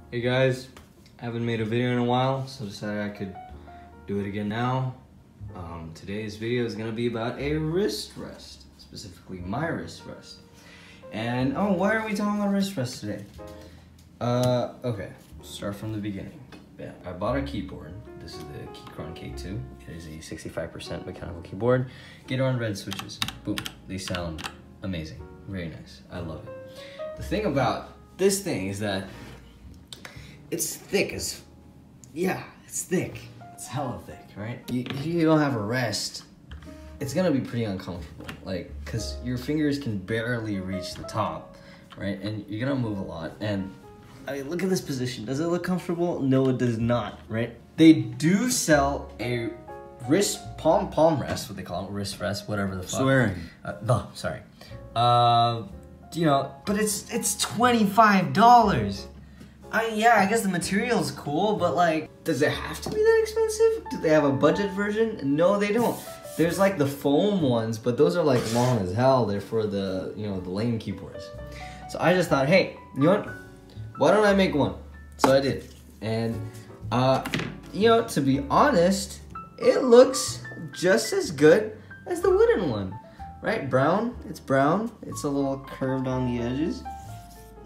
Hey guys, I haven't made a video in a while, so decided I could do it again now. Today's video is gonna be about a wrist rest, specifically my wrist rest. And why are we talking about wrist rest today? Okay, start from the beginning. Yeah, I bought a keyboard. This is the Keychron K2. It is a 65% mechanical keyboard. Get on red switches. Boom. They sound amazing. Very nice. I love it. The thing about this thing is that it's thick as, it's thick. It's hella thick, right? If you don't have a rest, it's gonna be pretty uncomfortable. Like, cause your fingers can barely reach the top, right? And you're gonna move a lot. And I mean, look at this position. Does it look comfortable? No, it does not, right? They do sell a wrist, palm rest, what they call it, wrist rest, whatever the fuck. Swearing. Sorry. You know, but it's $25. I guess the material's cool, but like, does it have to be that expensive? Do they have a budget version? No, they don't. There's like the foam ones, but those are like long as hell. They're for the, the lame keyboards. So I just thought, hey, you know what? Why don't I make one? So I did. And, to be honest, it looks just as good as the wooden one, right? Brown, it's brown. It's a little curved on the edges.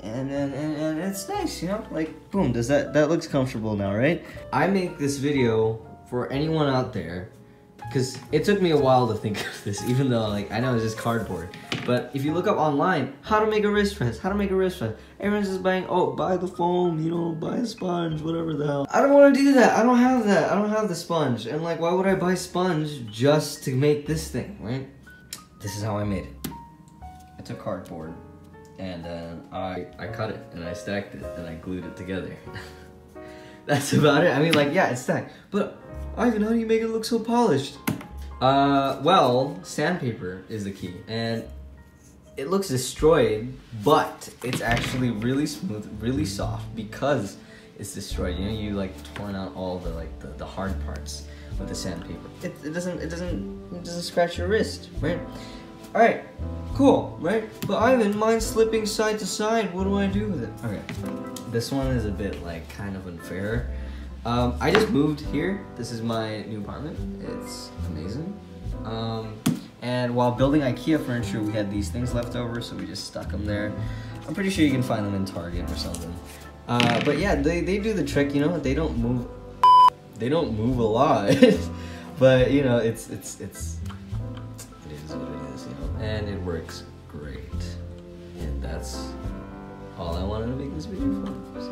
And it's nice, like, boom, that looks comfortable now, right? I make this video for anyone out there, because it took me a while to think of this, even though, like, I know it's just cardboard. But if you look up online, how to make a wrist rest, everyone's just buying, buy the foam, buy a sponge, whatever the hell. I don't want to do that. I don't have that. I don't have the sponge. And, like, why would I buy sponge just to make this thing, right? This is how I made it. I took cardboard. And then I cut it, and I stacked it, and I glued it together. That's about it. I mean, like, yeah, it's stacked. But, Ivan, how do you make it look so polished? Well, sandpaper is the key. And it looks destroyed, but it's actually really smooth, really soft, because it's destroyed. You like torn out all the, like, the hard parts with the sandpaper. It doesn't scratch your wrist, right? Alright, cool, right? But Ivan, mine's slipping side to side. What do I do with it? Okay, this one is a bit, like, kind of unfair. I just moved here. This is my new apartment. It's amazing. And while building IKEA furniture, we had these things left over, so we just stuck them there. I'm pretty sure you can find them in Target or something. But yeah, they do the trick, they don't move. They don't move a lot. But, it is what it is, and it works great. And that's all I wanted to make this video for. So.